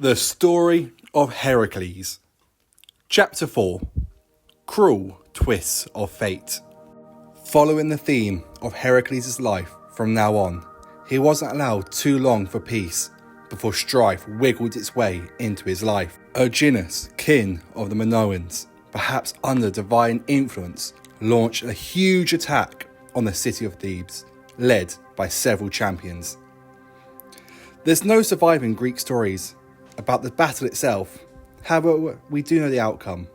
The Story of Heracles. Chapter 4. Cruel Twists of Fate. Following the theme of Heracles' life from now on, he wasn't allowed too long for peace before strife wiggled its way into his life. Erginus, king of the Minoans, perhaps under divine influence, launched a huge attack on the city of Thebes, led by several champions. There's no surviving Greek stories about the battle itself, however we do know the outcome.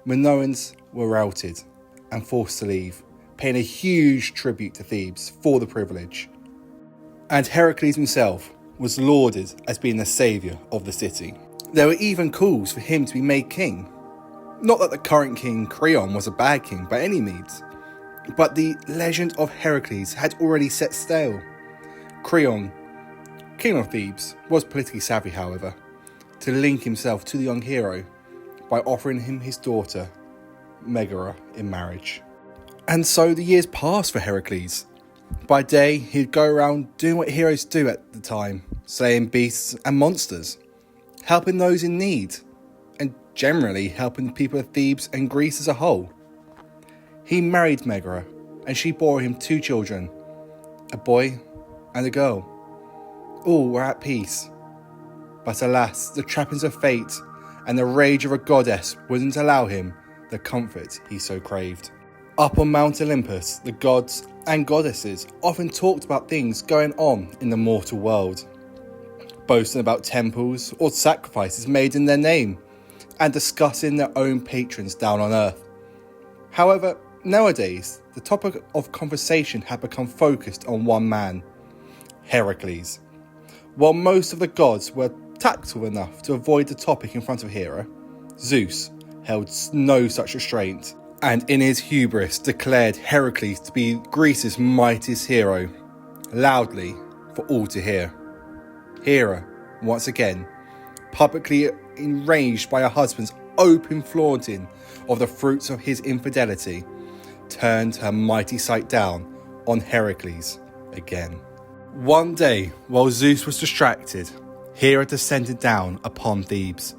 Minoans were routed and forced to leave, paying a huge tribute to Thebes for the privilege. And Heracles himself was lauded as being the saviour of the city. There were even calls for him to be made king. Not that the current king Creon was a bad king by any means, but the legend of Heracles had already set sail. Creon, king of Thebes, was politically savvy, however, to link himself to the young hero by offering him his daughter, Megara, in marriage. And so the years passed for Heracles. By day, he'd go around doing what heroes do at the time, slaying beasts and monsters, helping those in need, and generally helping the people of Thebes and Greece as a whole. He married Megara, and she bore him 2 children, a boy and a girl. All were at peace. But alas, the trappings of fate and the rage of a goddess wouldn't allow him the comfort he so craved. Up on Mount Olympus, the gods and goddesses often talked about things going on in the mortal world, boasting about temples or sacrifices made in their name, and discussing their own patrons down on earth. However, nowadays, the topic of conversation had become focused on one man, Heracles. While most of the gods were tactful enough to avoid the topic in front of Hera, Zeus held no such restraint, and in his hubris declared Heracles to be Greece's mightiest hero, loudly for all to hear. Hera, once again, publicly enraged by her husband's open flaunting of the fruits of his infidelity, turned her mighty sight down on Heracles again. One day, while Zeus was distracted, Hera descended down upon Thebes.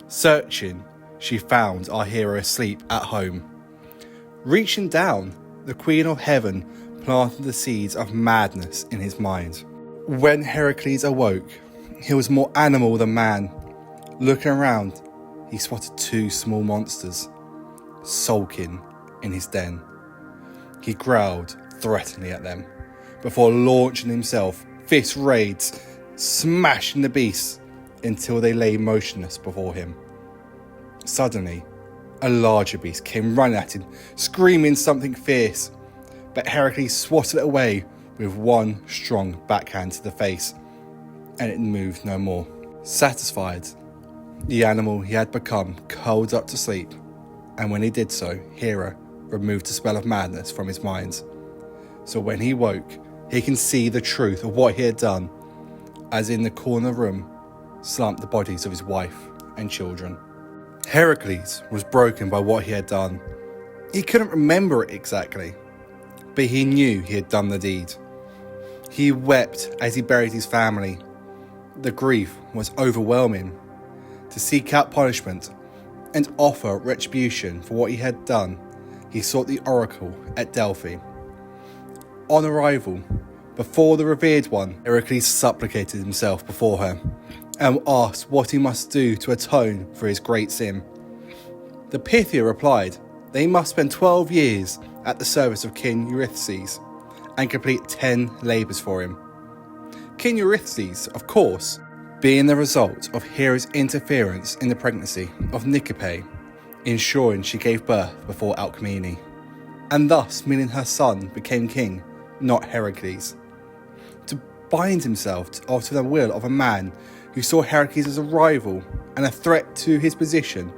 Searching, she found our hero asleep at home. Reaching down, the Queen of Heaven planted the seeds of madness in his mind. When Heracles awoke, he was more animal than man. Looking around, he spotted 2 small monsters, sulking in his den. He growled threateningly at them, before launching himself, fist raids, smashing the beasts until they lay motionless before him. Suddenly, a larger beast came running at him, screaming something fierce, but Heracles swatted it away with one strong backhand to the face, and it moved no more. Satisfied, the animal he had become curled up to sleep, and when he did so, Hera removed the spell of madness from his mind. So when he woke, he can see the truth of what he had done, as in the corner of the room slumped the bodies of his wife and children. Heracles was broken by what he had done. He couldn't remember it exactly, but he knew he had done the deed. He wept as he buried his family. The grief was overwhelming. To seek out punishment and offer retribution for what he had done, he sought the oracle at Delphi. On arrival, before the revered one, Heracles supplicated himself before her and asked what he must do to atone for his great sin. The Pythia replied they must spend 12 years at the service of King Eurystheus and complete 10 labours for him. King Eurystheus, of course, being the result of Hera's interference in the pregnancy of Nicippe, ensuring she gave birth before Alcmene, and thus meaning her son became king, not Heracles. To bind himself to the will of a man who saw Heracles as a rival and a threat to his position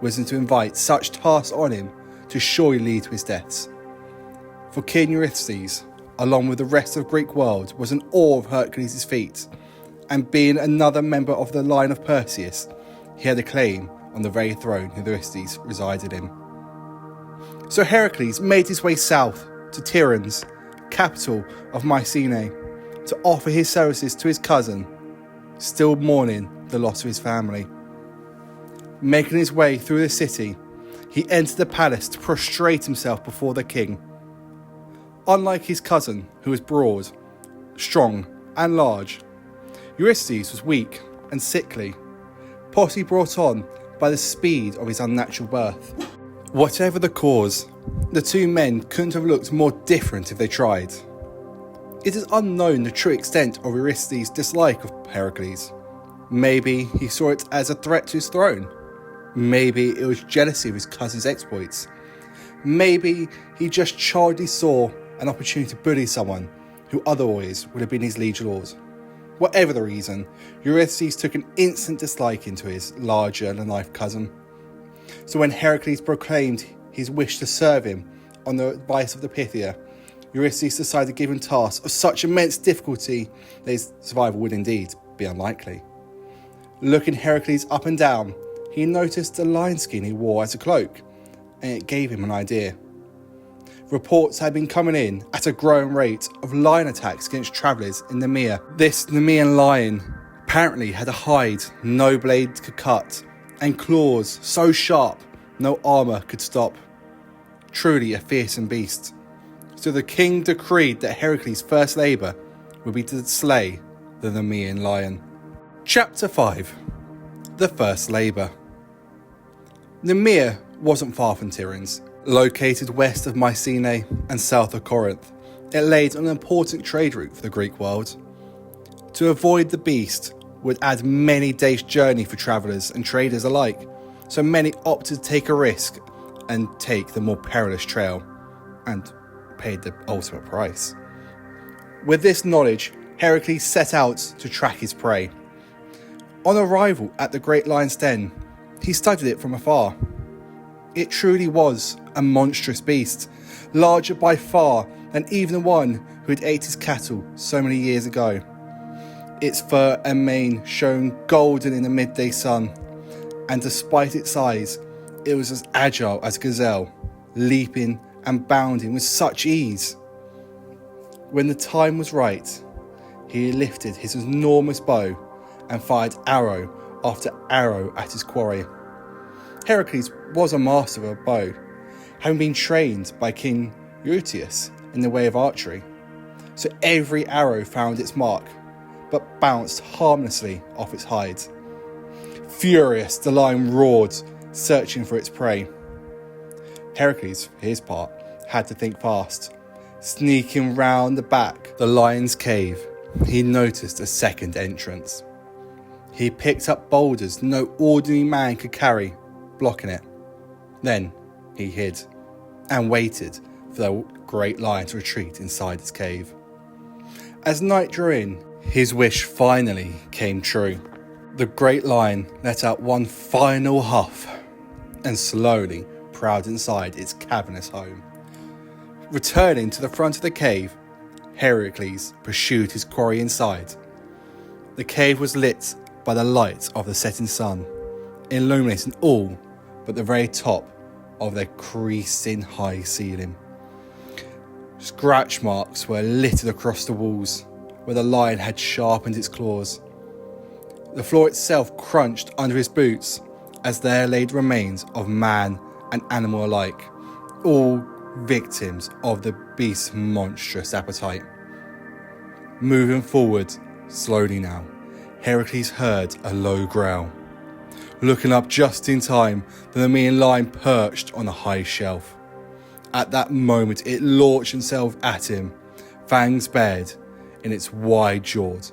was to invite such tasks on him to surely lead to his deaths. For King Eurystheus, along with the rest of the Greek world, was in awe of Hercules' feats, and being another member of the line of Perseus, he had a claim on the very throne Eurystheus resided in. So Heracles made his way south to Tiryns, capital of Mycenae, to offer his services to his cousin, still mourning the loss of his family. Making his way through the city, he entered the palace to prostrate himself before the king. Unlike his cousin, who was broad, strong and large, Eurystheus was weak and sickly, possibly brought on by the speed of his unnatural birth. Whatever the cause, the two men couldn't have looked more different if they tried. It is unknown the true extent of Eurystheus' dislike of Heracles. Maybe he saw it as a threat to his throne. Maybe it was jealousy of his cousin's exploits. Maybe he just childishly saw an opportunity to bully someone who otherwise would have been his liege lord. Whatever the reason, Eurystheus took an instant dislike into his larger-than-life cousin. So when Heracles proclaimed his wish to serve him on the advice of the Pythia, Eurystheus decided to give him tasks of such immense difficulty that his survival would indeed be unlikely. Looking Heracles up and down, he noticed the lion skin he wore as a cloak, and it gave him an idea. Reports had been coming in at a growing rate of lion attacks against travellers in Nemea. This Nemean lion apparently had a hide no blade could cut, and claws so sharp no armour could stop. Truly a fearsome beast. So the king decreed that Heracles' first labour would be to slay the Nemean lion. Chapter 5. The First Labour. Nemea wasn't far from Tiryns. Located west of Mycenae and south of Corinth, it laid on an important trade route for the Greek world. To avoid the beast would add many days' journey for travellers and traders alike, so many opted to take a risk and take the more perilous trail, and paid the ultimate price. With this knowledge, Heracles set out to track his prey. On arrival at the great lion's den, he studied it from afar. It truly was a monstrous beast, larger by far than even the one who had ate his cattle so many years ago. Its fur and mane shone golden in the midday sun, and despite its size, it was as agile as a gazelle, leaping and bounding with such ease. When the time was right, he lifted his enormous bow and fired arrow after arrow at his quarry. Heracles was a master of a bow, having been trained by King Hercules in the way of archery, so every arrow found its mark, but bounced harmlessly off its hide. Furious, the lion roared, searching for its prey. Heracles, for his part, had to think fast. Sneaking round the back the lion's cave, he noticed a second entrance. He picked up boulders no ordinary man could carry, blocking it. Then he hid and waited for the great lion to retreat inside his cave. As night drew in, his wish finally came true. The great lion let out one final huff and slowly prowled inside its cavernous home. Returning to the front of the cave, Heracles pursued his quarry inside. The cave was lit by the light of the setting sun, illuminating all but the very top of their creasing high ceiling. Scratch marks were littered across the walls where the lion had sharpened its claws. The floor itself crunched under his boots as there lay the remains of man and animal alike, all victims of the beast's monstrous appetite. Moving forward, slowly now, Heracles heard a low growl. Looking up just in time, the Nemean lion perched on a high shelf. At that moment, it launched itself at him, fangs bared in its wide jaws,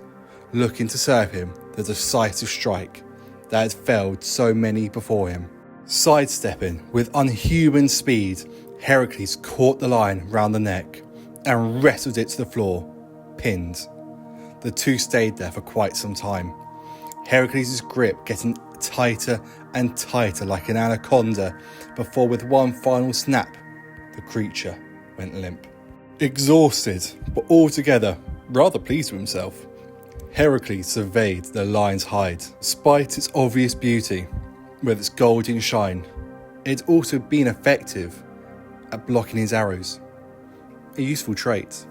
looking to serve him the decisive strike that had felled so many before him. Sidestepping with unhuman speed, Heracles caught the lion round the neck and wrestled it to the floor, pinned. The two stayed there for quite some time, Heracles' grip getting tighter and tighter like an anaconda, before with one final snap, the creature went limp. Exhausted, but altogether rather pleased with himself, Heracles surveyed the lion's hide. Despite its obvious beauty, with its golden shine, it had also been effective at blocking his arrows, a useful trait.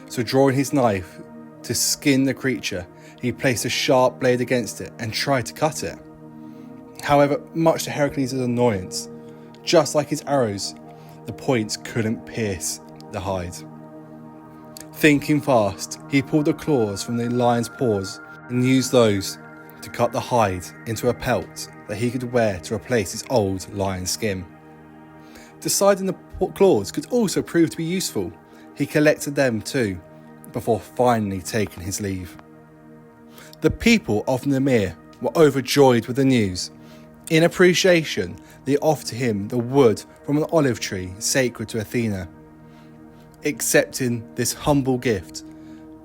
So drawing his knife to skin the creature, he placed a sharp blade against it and tried to cut it. However, much to Hercules' annoyance, just like his arrows, the points couldn't pierce the hide. Thinking fast, he pulled the claws from the lion's paws and used those to cut the hide into a pelt that he could wear to replace his old lion skin. Deciding the claws could also prove to be useful, he collected them too, before finally taking his leave. The people of Nemea were overjoyed with the news. In appreciation, they offered to him the wood from an olive tree sacred to Athena. Accepting this humble gift,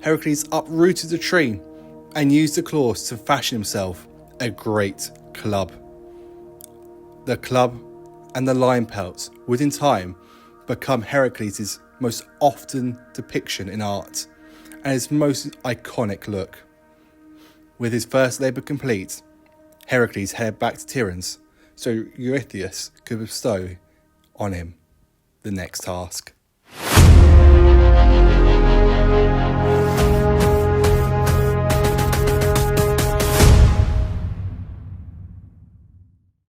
Heracles uprooted the tree and used the claws to fashion himself a great club. The club and the lion pelts would in time become Heracles' most often depiction in art and his most iconic look. With his first labour complete, Heracles headed back to Tiryns so Eurystheus could bestow on him the next task.